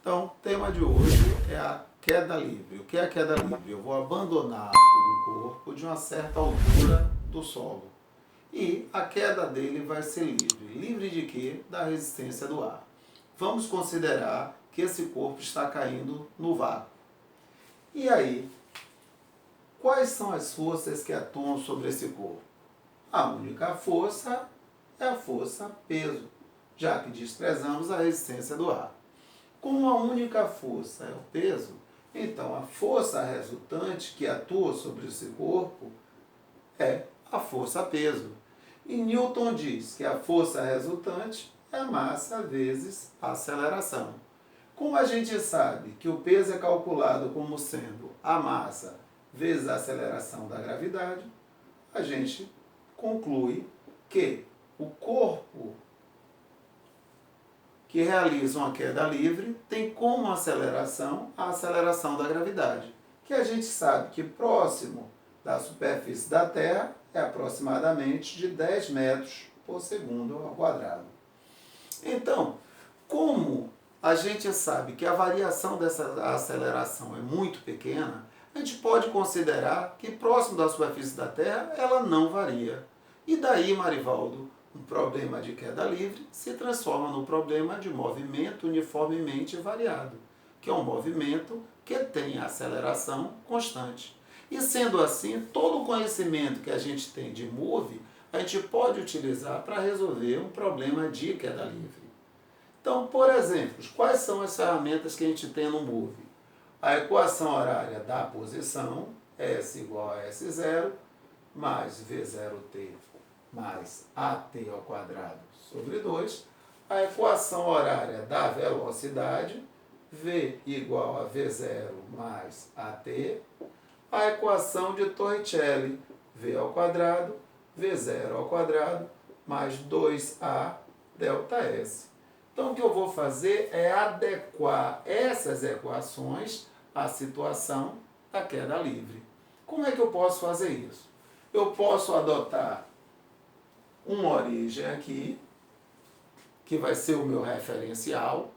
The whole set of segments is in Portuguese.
Então, o tema de hoje é a queda livre. O que é a queda livre? Eu vou abandonar um corpo de uma certa altura do solo. E a queda dele vai ser livre. Livre de quê? Da resistência do ar. Vamos considerar que esse corpo está caindo no vácuo. E aí, quais são as forças que atuam sobre esse corpo? A única força é a força peso, já que desprezamos a resistência do ar. Como a única força é o peso, então a força resultante que atua sobre esse corpo é a força peso. E Newton diz que a força resultante é a massa vezes a aceleração. Como a gente sabe que o peso é calculado como sendo a massa vezes a aceleração da gravidade, a gente conclui que o corpo que realiza uma queda livre tem como aceleração a aceleração da gravidade, que a gente sabe que próximo da superfície da Terra é aproximadamente de 10 metros por segundo ao quadrado. Então, como a gente sabe que a variação dessa aceleração é muito pequena, a gente pode considerar que próximo da superfície da Terra ela não varia. E daí, Marivaldo, um problema de queda livre se transforma no problema de movimento uniformemente variado, que é um movimento que tem aceleração constante. E sendo assim, todo o conhecimento que a gente tem de MOVE, a gente pode utilizar para resolver um problema de queda livre. Então, por exemplo, quais são as ferramentas que a gente tem no MOVE? A equação horária da posição, S igual a S0, mais V0t mais AT ao quadrado sobre 2. A equação horária da velocidade, V igual a V0 mais AT. A equação de Torricelli, V ao quadrado, V0 ao quadrado, mais 2A delta S. Então, o que eu vou fazer é adequar essas equações à situação da queda livre. Como é que eu posso fazer isso? Eu posso adotar uma origem aqui, que vai ser o meu referencial.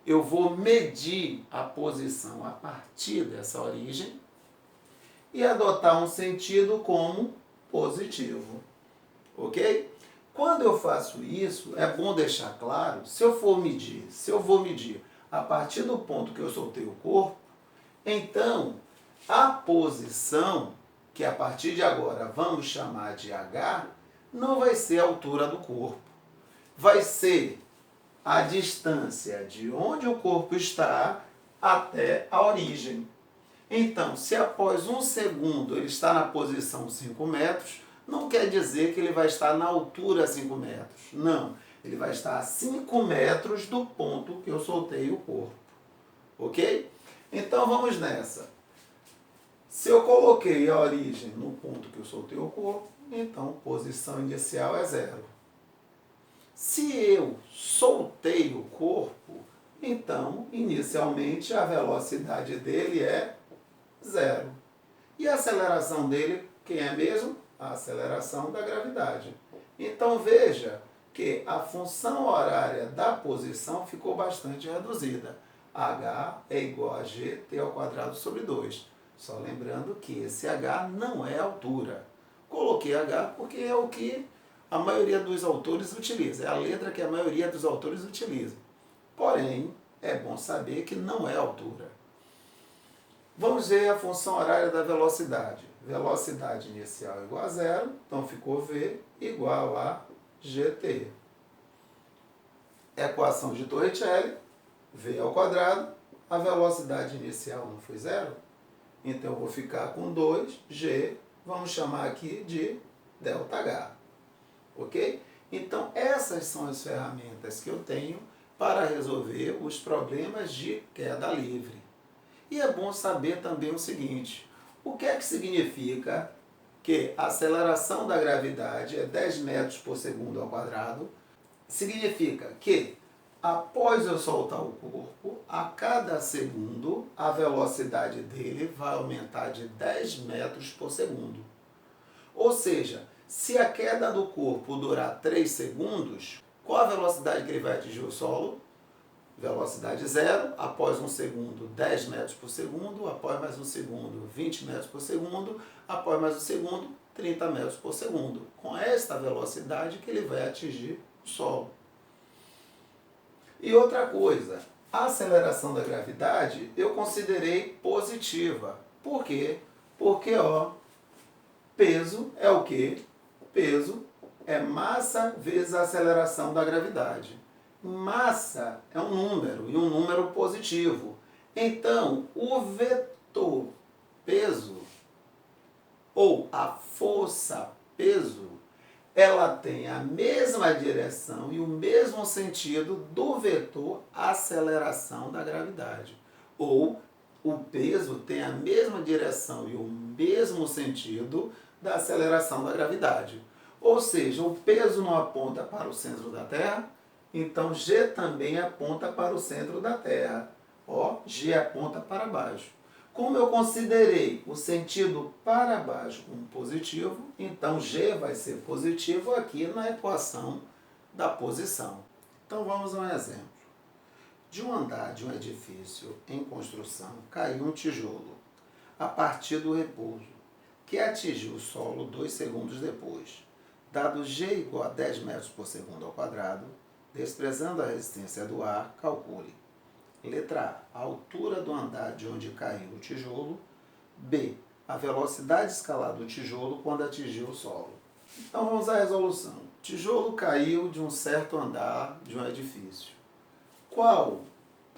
Eu vou medir a posição a partir dessa origem e adotar um sentido como positivo. Ok? Quando eu faço isso, é bom deixar claro, se eu vou medir a partir do ponto que eu soltei o corpo, então a posição, que a partir de agora vamos chamar de H, não vai ser a altura do corpo. Vai ser a distância de onde o corpo está até a origem. Então, se após um segundo ele está na posição 5 metros, não quer dizer que ele vai estar na altura 5 metros. Não, ele vai estar a 5 metros do ponto que eu soltei o corpo. Ok? Então, vamos nessa. Se eu coloquei a origem no ponto que eu soltei o corpo, então posição inicial é 0. Se eu soltei o corpo, então inicialmente a velocidade dele é 0. E a aceleração dele, quem é mesmo? A aceleração da gravidade. Então veja que a função horária da posição ficou bastante reduzida. H é igual a gt ao quadrado sobre 2. Só lembrando que esse H não é altura. Coloquei H porque é o que a maioria dos autores utiliza. É a letra que a maioria dos autores utiliza. Porém, é bom saber que não é altura. Vamos ver a função horária da velocidade. Velocidade inicial igual a 0, então ficou V igual a gt. Equação de Torricelli, V ao quadrado, a velocidade inicial não foi 0, então eu vou ficar com 2G, vamos chamar aqui de ΔH. Ok? Então essas são as ferramentas que eu tenho para resolver os problemas de queda livre. E é bom saber também o seguinte, o que é que significa que a aceleração da gravidade é 10 metros por segundo ao quadrado? Significa que após eu soltar o corpo, a cada segundo a velocidade dele vai aumentar de 10 metros por segundo. Ou seja, se a queda do corpo durar 3 segundos, qual a velocidade que ele vai atingir o solo? velocidade zero, após um segundo 10 metros por segundo, após mais um segundo 20 metros por segundo, após mais um segundo 30 metros por segundo. Com esta velocidade que ele vai atingir o solo. E outra coisa, a aceleração da gravidade eu considerei positiva. Por quê? Porque, peso é o quê? Peso é massa vezes a aceleração da gravidade. Massa é um número, e um número positivo. Então, o vetor peso, ou a força peso, ela tem a mesma direção e o mesmo sentido do vetor aceleração da gravidade. Ou o peso tem a mesma direção e o mesmo sentido da aceleração da gravidade. Ou seja, o peso não aponta para o centro da Terra, então G também aponta para o centro da Terra. G aponta para baixo. Como eu considerei o sentido para baixo como positivo, então G vai ser positivo aqui na equação da posição. Então vamos a um exemplo. De um andar de um edifício em construção, caiu um tijolo a partir do repouso, que atingiu o solo 2 segundos depois. Dado G igual a 10 metros por segundo ao quadrado, desprezando a resistência do ar, calcule. Letra A, a altura do andar de onde caiu o tijolo. B, a velocidade escalar do tijolo quando atingiu o solo. Então vamos à resolução. O tijolo caiu de um certo andar de um edifício. Qual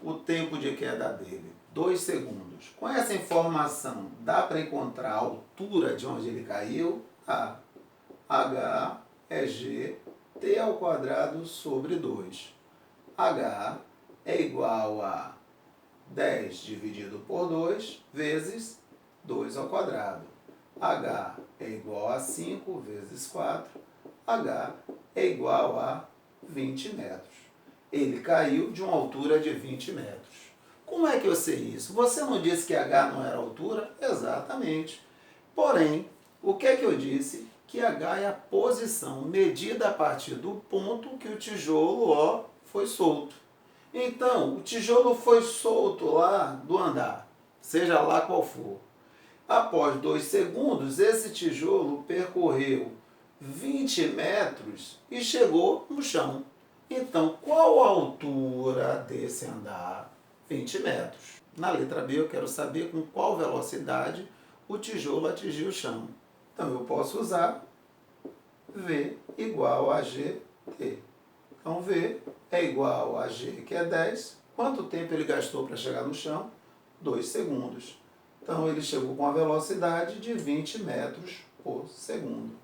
o tempo de queda dele? 2 segundos. Com essa informação, dá para encontrar a altura de onde ele caiu? H é G, T ao quadrado sobre 2. H é igual a 10 dividido por 2 vezes 2 ao quadrado. H é igual a 5 vezes 4. H é igual a 20 metros. Ele caiu de uma altura de 20 metros. Como é que eu sei isso? Você não disse que H não era altura? Exatamente. Porém, o que é que eu disse? Que H é a posição medida a partir do ponto que o tijolo foi solto. Então, o tijolo foi solto lá do andar, seja lá qual for. Após 2 segundos, esse tijolo percorreu 20 metros e chegou no chão. Então, qual a altura desse andar? 20 metros. Na letra B, eu quero saber com qual velocidade o tijolo atingiu o chão. Então, eu posso usar V igual a GT. Então, V é igual a G, que é 10. Quanto tempo ele gastou para chegar no chão? 2 segundos. Então, ele chegou com a velocidade de 20 metros por segundo.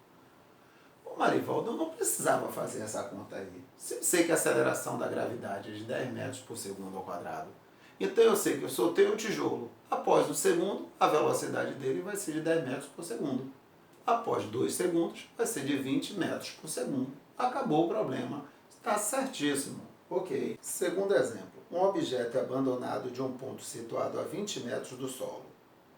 Ô Marivaldo, eu não precisava fazer essa conta aí. Se eu sei que a aceleração da gravidade é de 10 metros por segundo ao quadrado, então eu sei que eu soltei o tijolo. Após um segundo, a velocidade dele vai ser de 10 metros por segundo. Após 2 segundos, vai ser de 20 metros por segundo. Acabou o problema. Está certíssimo. Ok. Segundo exemplo. Um objeto é abandonado de um ponto situado a 20 metros do solo.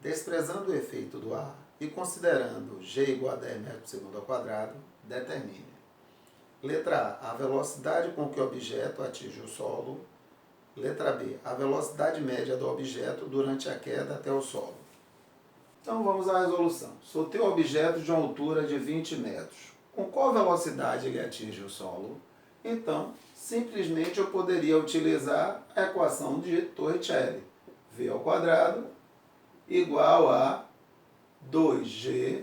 Desprezando o efeito do ar e considerando G igual a 10 metros por segundo ao quadrado, determine. Letra A, a velocidade com que o objeto atinge o solo. Letra B, a velocidade média do objeto durante a queda até o solo. Então vamos à resolução. Soltei o objeto de uma altura de 20 metros. Com qual velocidade ele atinge o solo? Então, simplesmente eu poderia utilizar a equação de Torricelli. V ao quadrado igual a 2G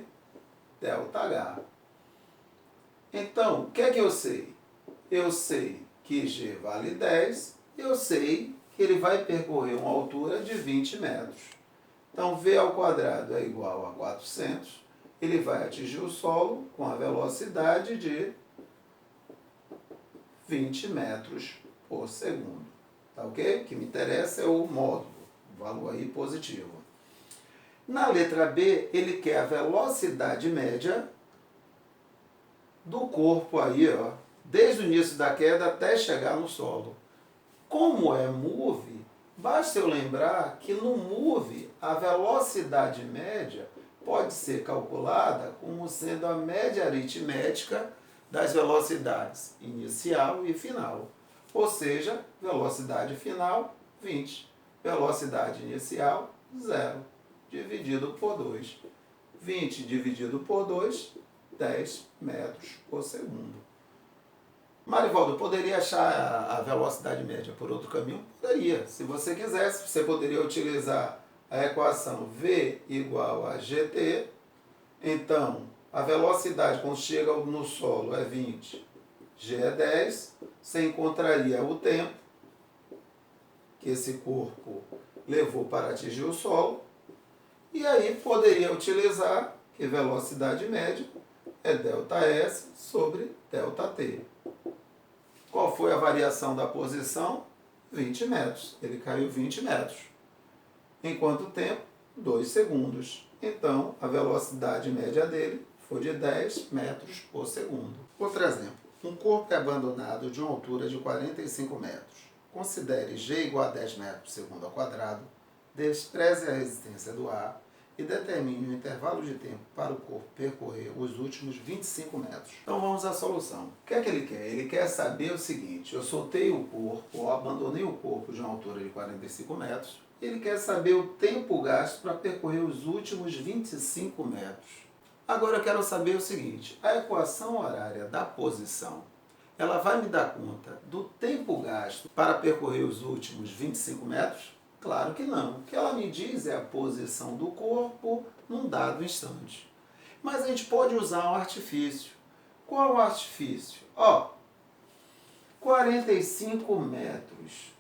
ΔH. Então, o que é que eu sei? Eu sei que G vale 10, eu sei que ele vai percorrer uma altura de 20 metros. Então, V ao quadrado é igual a 400, ele vai atingir o solo com a velocidade de 20 metros por segundo. Tá ok? O que me interessa é o módulo, o valor aí positivo. Na letra B, ele quer a velocidade média do corpo aí, desde o início da queda até chegar no solo. Como é move, basta eu lembrar que no move a velocidade média pode ser calculada como sendo a média aritmética das velocidades inicial e final. Ou seja, velocidade final, 20. Velocidade inicial, 0. Dividido por 2. 20 dividido por 2, 10 metros por segundo. Marivaldo, poderia achar a velocidade média por outro caminho? Poderia. Se você quisesse, você poderia utilizar a equação V igual a GT. Então, a velocidade quando chega no solo é 20, G é 10. Você encontraria o tempo que esse corpo levou para atingir o solo. E aí poderia utilizar que velocidade média é ΔS sobre ΔT. Qual foi a variação da posição? 20 metros. Ele caiu 20 metros. Em quanto tempo? 2 segundos. Então, a velocidade média dele foi de 10 metros por segundo. Outro exemplo. Um corpo é abandonado de uma altura de 45 metros. Considere G igual a 10 metros por segundo ao quadrado, despreze a resistência do ar e determine o intervalo de tempo para o corpo percorrer os últimos 25 metros. Então vamos à solução. O que é que ele quer? Ele quer saber o seguinte: eu soltei o corpo, ou abandonei o corpo de uma altura de 45 metros, e ele quer saber o tempo gasto para percorrer os últimos 25 metros. Agora eu quero saber o seguinte: a equação horária da posição, ela vai me dar conta do tempo gasto para percorrer os últimos 25 metros? Claro que não. O que ela me diz é a posição do corpo num dado instante. Mas a gente pode usar um artifício. Qual o artifício? 45 metros.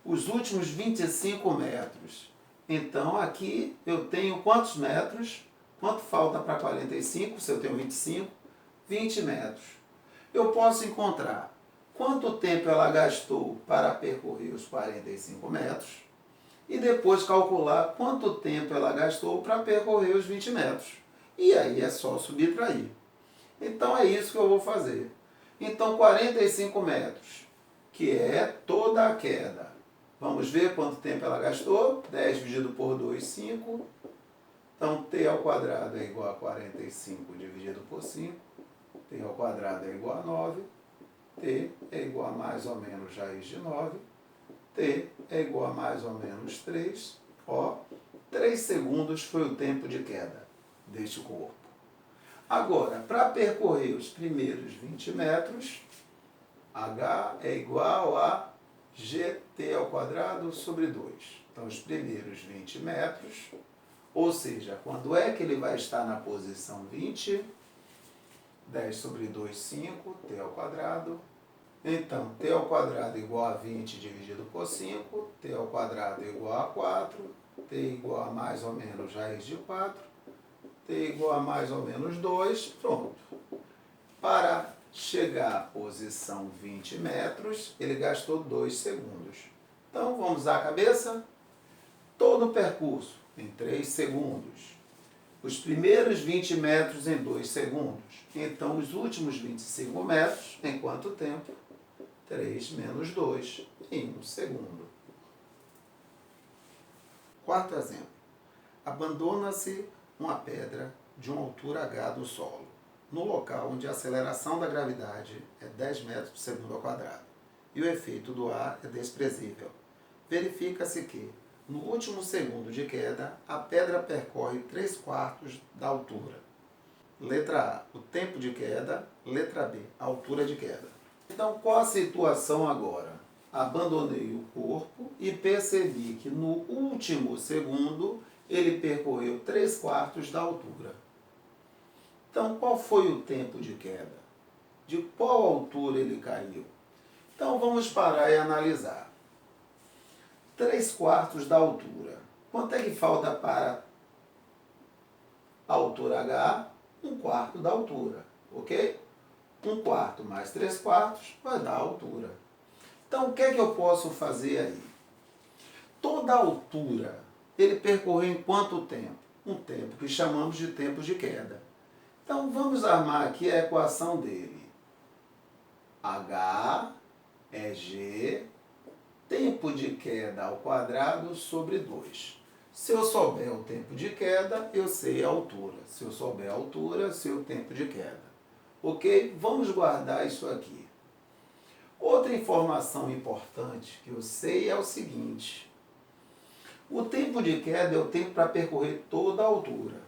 Os últimos 25 metros. Então aqui eu tenho quantos metros? Quanto falta para 45? Se eu tenho 25, 20 metros. Eu posso encontrar quanto tempo ela gastou para percorrer os 45 metros e depois calcular quanto tempo ela gastou para percorrer os 20 metros. E aí é só subtrair. Então é isso que eu vou fazer. Então 45 metros, que é toda a queda. Vamos ver quanto tempo ela gastou. 10 dividido por 2, 5. Então t ao quadrado é igual a 45 dividido por 5. T ao quadrado é igual a 9. T é igual a mais ou menos raiz de 9. T é igual a mais ou menos 3. 3 segundos foi o tempo de queda deste corpo. Agora, para percorrer os primeiros 20 metros, H é igual a GT ao quadrado sobre 2. Então, os primeiros 20 metros, ou seja, quando é que ele vai estar na posição 20? 10 sobre 2, 5, t ao quadrado. Então, t ao quadrado é igual a 20 dividido por 5, t ao quadrado é igual a 4, t igual a mais ou menos raiz de 4, t igual a mais ou menos 2, pronto. Para chegar à posição 20 metros, ele gastou 2 segundos. Então, vamos usar a cabeça? Todo o percurso em 3 segundos. Os primeiros 20 metros em 2 segundos. Então, os últimos 25 metros, em quanto tempo? 3 menos 2, em 1 segundo. Quarto exemplo. Abandona-se uma pedra de uma altura h do solo, no local onde a aceleração da gravidade é 10 metros por segundo ao quadrado, e o efeito do ar é desprezível. Verifica-se que, no último segundo de queda, a pedra percorre 3/4 da altura. Letra A, o tempo de queda. Letra B, a altura de queda. Então, qual a situação agora? Abandonei o corpo e percebi que no último segundo ele percorreu 3/4 da altura. Então, qual foi o tempo de queda? De qual altura ele caiu? Então, vamos parar e analisar. 3/4 da altura. Quanto é que falta para a altura H? 1/4 da altura, ok? 1/4 mais 3/4 vai dar a altura. Então, o que é que eu posso fazer aí? Toda a altura, ele percorreu em quanto tempo? Um tempo que chamamos de tempo de queda. Então, vamos armar aqui a equação dele. H é G, tempo de queda ao quadrado sobre 2. Se eu souber o tempo de queda, eu sei a altura. Se eu souber a altura, eu sei o tempo de queda. Ok? Vamos guardar isso aqui. Outra informação importante que eu sei é o seguinte: o tempo de queda é o tempo para percorrer toda a altura.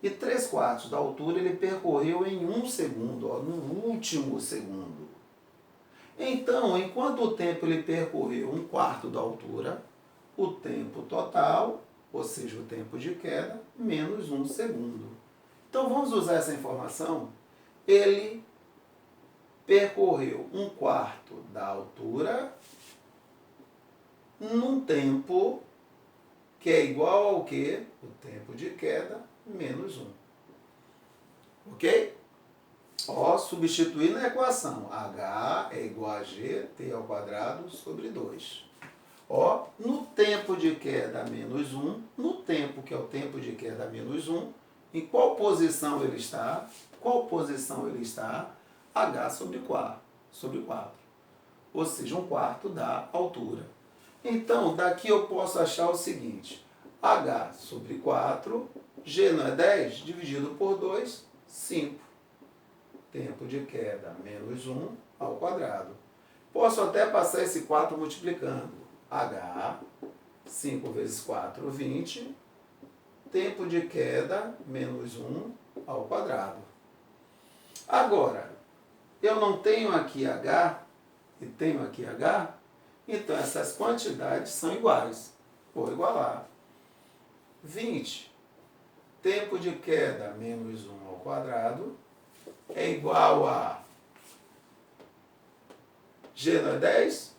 E 3/4 da altura ele percorreu em 1 segundo, ó, no último segundo. Então, enquanto o tempo ele percorreu 1/4 da altura, o tempo total, ou seja, o tempo de queda, menos 1 segundo. Então, vamos usar essa informação. Ele percorreu 1/4 da altura num tempo que é igual ao quê? O tempo de queda menos 1. Ok? Ó, substituir na equação. H é igual a GT ao quadrado sobre 2. Ó, no tempo de queda menos 1, no tempo que é o tempo de queda menos 1, em qual posição ele está? Qual posição ele está? H sobre 4. Ou seja, 1/4 da altura. Então, daqui eu posso achar o seguinte: H sobre 4, G não é 10? Dividido por 2, 5. Tempo de queda menos 1 ao quadrado. Posso até passar esse 4 multiplicando. H, 5 vezes 4, 20. Tempo de queda menos 1 ao quadrado. Agora, eu não tenho aqui H e tenho aqui H, então essas quantidades são iguais. Vou igualar. 20, tempo de queda menos 1 ao quadrado, é igual a G não é 10?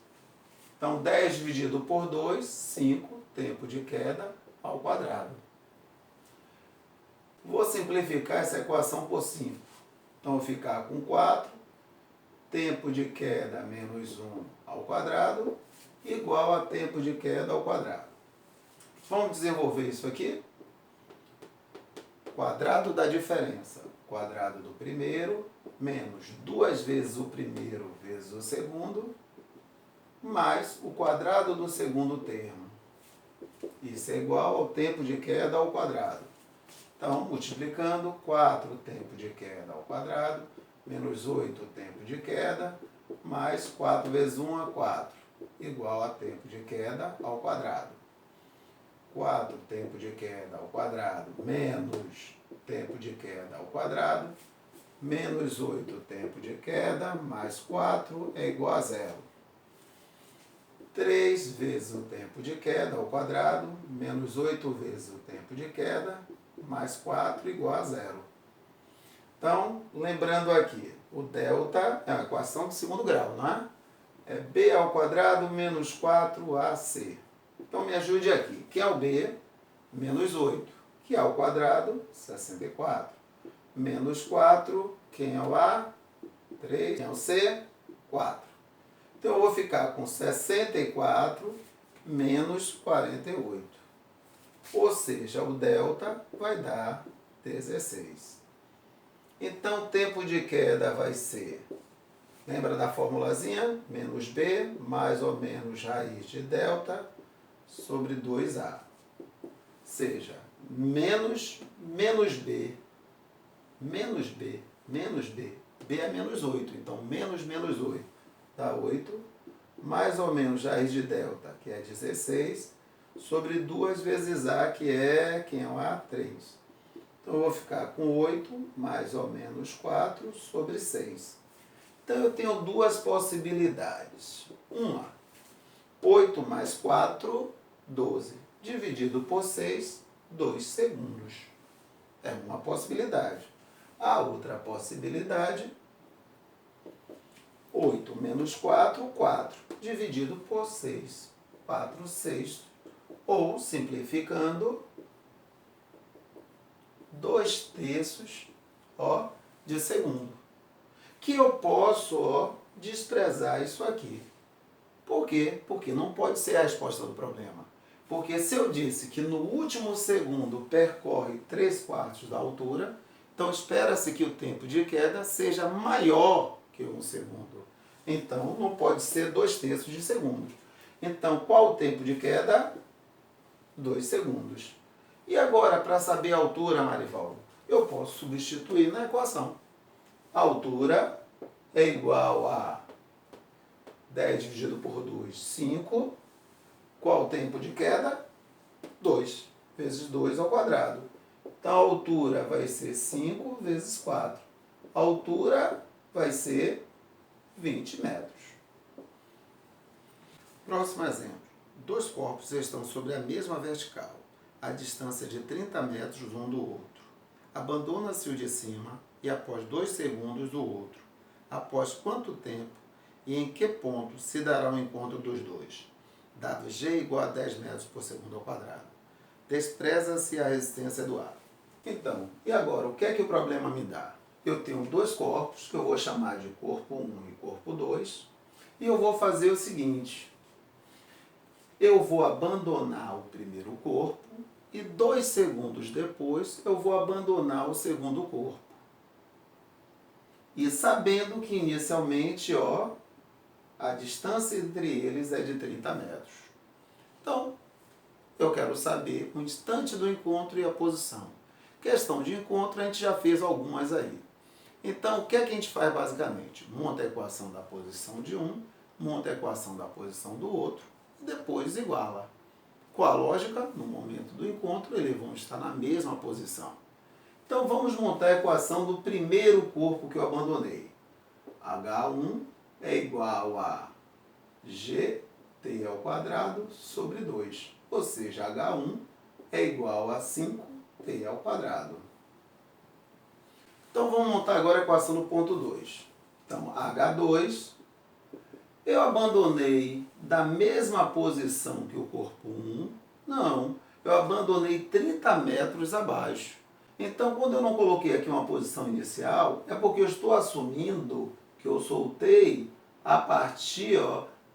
Então, 10 dividido por 2, 5, tempo de queda ao quadrado. Vou simplificar essa equação por 5. Então, vou ficar com 4, tempo de queda menos 1 ao quadrado, igual a tempo de queda ao quadrado. Vamos desenvolver isso aqui? Quadrado da diferença. Quadrado do primeiro, menos 2 vezes o primeiro vezes o segundo, mais o quadrado do segundo termo. Isso é igual ao tempo de queda ao quadrado. Então, multiplicando, 4 tempo de queda ao quadrado, menos 8 tempo de queda, mais 4 vezes 1 é 4, igual a tempo de queda ao quadrado. 4 tempo de queda ao quadrado, menos tempo de queda ao quadrado, menos 8 tempo de queda, mais 4 é igual a 0. 3 vezes o tempo de queda ao quadrado, menos 8 vezes o tempo de queda, mais 4 igual a 0. Então, lembrando aqui, o delta é uma equação de segundo grau, não é? É b ao quadrado menos 4ac. Então, me ajude aqui. Que é o b? Menos 8. Que é o quadrado? 64. Menos 4. Quem é o a? 3. Quem é o c? 4. Então, eu vou ficar com 64 menos 48. Ou seja, o delta vai dar 16. Então, o tempo de queda vai ser, lembra da formulazinha? Menos b, mais ou menos raiz de delta, sobre 2a. Ou seja, menos b, b é menos 8, então menos 8 dá 8, mais ou menos raiz de delta, que é 16, sobre 2 vezes a, que é, quem é o a? 3. Então, eu vou ficar com 8 mais ou menos 4 sobre 6. Então, eu tenho duas possibilidades. Uma, 8 mais 4, 12. Dividido por 6, 2 segundos. É uma possibilidade. A outra possibilidade, 8 menos 4, 4. Dividido por 6, 4 sextos. Ou, simplificando, 2 terços, ó, de segundo. Que eu posso, ó, desprezar isso aqui. Por quê? Porque não pode ser a resposta do problema. Porque se eu disse que no último segundo percorre 3/4 da altura, então espera-se que o tempo de queda seja maior que 1 segundo. Então não pode ser 2 terços de segundo. Então qual o tempo de queda? 2 segundos. E agora, para saber a altura, Marivaldo, eu posso substituir na equação. A altura é igual a 10 dividido por 2, 5. Qual o tempo de queda? 2 vezes 2 ao quadrado. Então, a altura vai ser 5 vezes 4. A altura vai ser 20 metros. Próximo exemplo. Dois corpos estão sobre a mesma vertical, a distância de 30 metros um do outro. Abandona-se o de cima e após 2 segundos do outro. Após quanto tempo e em que ponto se dará o encontro dos dois? Dado G igual a 10 metros por segundo ao quadrado. Despreza-se a resistência do ar. Então, e agora, o que é que o problema me dá? Eu tenho dois corpos, que eu vou chamar de corpo 1 e corpo 2, e eu vou fazer o seguinte. Eu vou abandonar o primeiro corpo e 2 segundos depois eu vou abandonar o segundo corpo. E sabendo que inicialmente, a distância entre eles é de 30 metros. Então, eu quero saber o instante do encontro e a posição. Questão de encontro a gente já fez algumas aí. Então, o que é que a gente faz basicamente? Monta a equação da posição de um, monta a equação da posição do outro, e depois iguala. Com a lógica, no momento do encontro, eles vão estar na mesma posição. Então, vamos montar a equação do primeiro corpo que eu abandonei. H1 é igual a gt ao quadrado sobre 2. Ou seja, H1 é igual a 5t ao quadrado. Então, vamos montar agora a equação do ponto 2. Então, H2, eu abandonei da mesma posição que o corpo 1? Não, eu abandonei 30 metros abaixo. Então, quando eu não coloquei aqui uma posição inicial, é porque eu estou assumindo que eu soltei a partir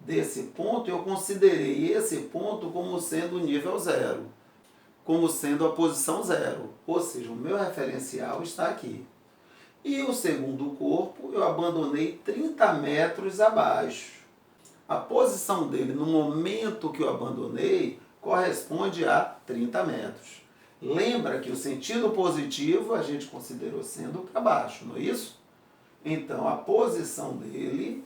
desse ponto, eu considerei esse ponto como sendo o nível 0, como sendo a posição 0. Ou seja, o meu referencial está aqui. E o segundo corpo eu abandonei 30 metros abaixo. A posição dele no momento que eu abandonei corresponde a 30 metros. Lembra que o sentido positivo a gente considerou sendo para baixo, não é isso? Então, a posição dele,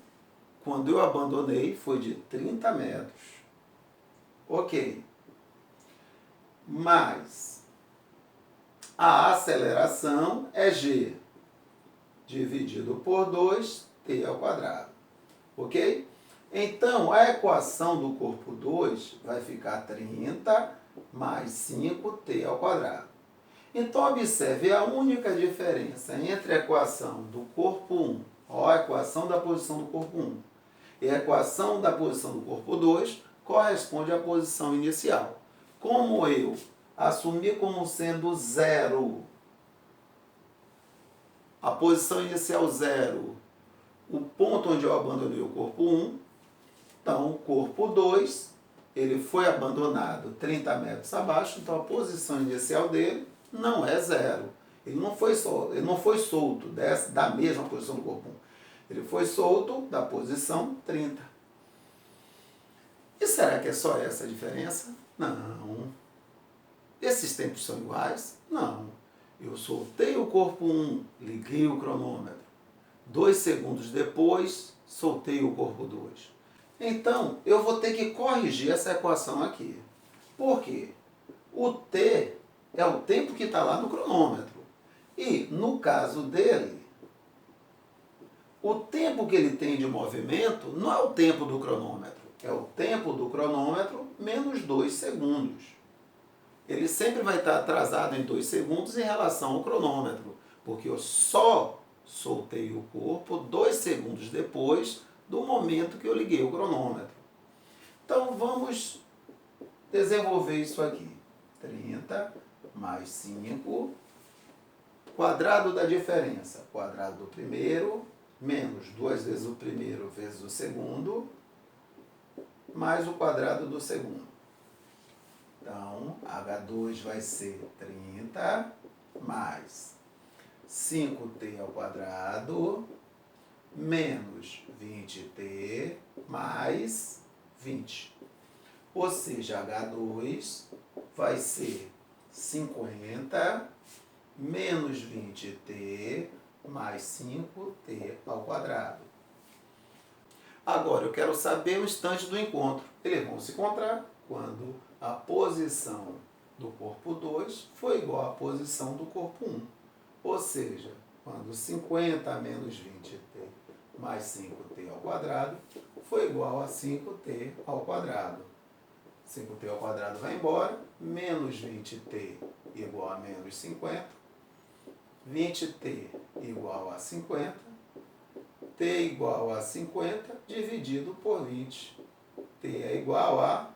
quando eu abandonei, foi de 30 metros. Ok. Mas a aceleração é g dividido por 2t ao quadrado. Ok? Então, a equação do corpo 2 vai ficar 30 mais 5t ao quadrado. Então, observe a única diferença entre a equação do corpo 1, a equação da posição do corpo 1, e a equação da posição do corpo 2 corresponde à posição inicial. Como eu assumi como sendo 0, a posição inicial 0, o ponto onde eu abandonei o corpo 1, então o corpo 2, ele foi abandonado 30 metros abaixo, então a posição inicial dele não é 0. Ele não foi solto da mesma posição do corpo 1. Ele foi solto da posição 30. E será que é só essa a diferença? Não. Esses tempos são iguais? Não. Eu soltei o corpo 1, liguei o cronômetro. 2 segundos depois, soltei o corpo 2. Então, eu vou ter que corrigir essa equação aqui. Por quê? O t é o tempo que está lá no cronômetro. E, no caso dele, o tempo que ele tem de movimento não é o tempo do cronômetro. É o tempo do cronômetro menos 2 segundos. Ele sempre vai estar atrasado em 2 segundos em relação ao cronômetro, porque eu só soltei o corpo 2 segundos depois do momento que eu liguei o cronômetro. Então, vamos desenvolver isso aqui. 30 mais 5, quadrado da diferença, quadrado do primeiro, menos 2 vezes o primeiro vezes o segundo, mais o quadrado do segundo. Então, H2 vai ser 30 mais 5t ao quadrado menos 20t mais 20. Ou seja, H2 vai ser 50 menos 20t mais 5t ao quadrado. Agora, eu quero saber o instante do encontro. Eles vão se encontrar quando a posição do corpo 2 for igual à posição do corpo 1. Ou seja, quando 50 menos 20t mais 5t ao quadrado for igual a 5t ao quadrado. 5t ao quadrado vai embora, menos 20t igual a menos 50, 20t igual a 50, t igual a 50 dividido por 20. t é igual a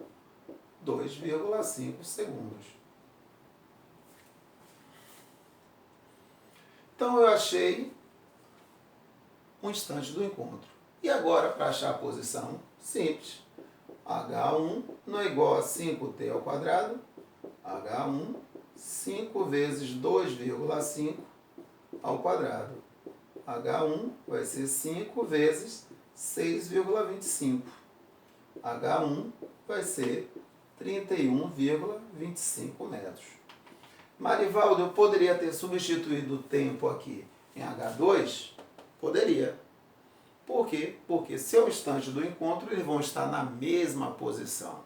2,5 segundos. Então eu achei um instante do encontro. E agora, para achar a posição, simples. H1 não é igual a 5t ao quadrado. H1, 5 vezes 2,5 ao quadrado. H1 vai ser 5 vezes 6,25. H1 vai ser 31,25 metros. Marivaldo, eu poderia ter substituído o tempo aqui em H2? Poderia. Por quê? Porque se é o instante do encontro, eles vão estar na mesma posição.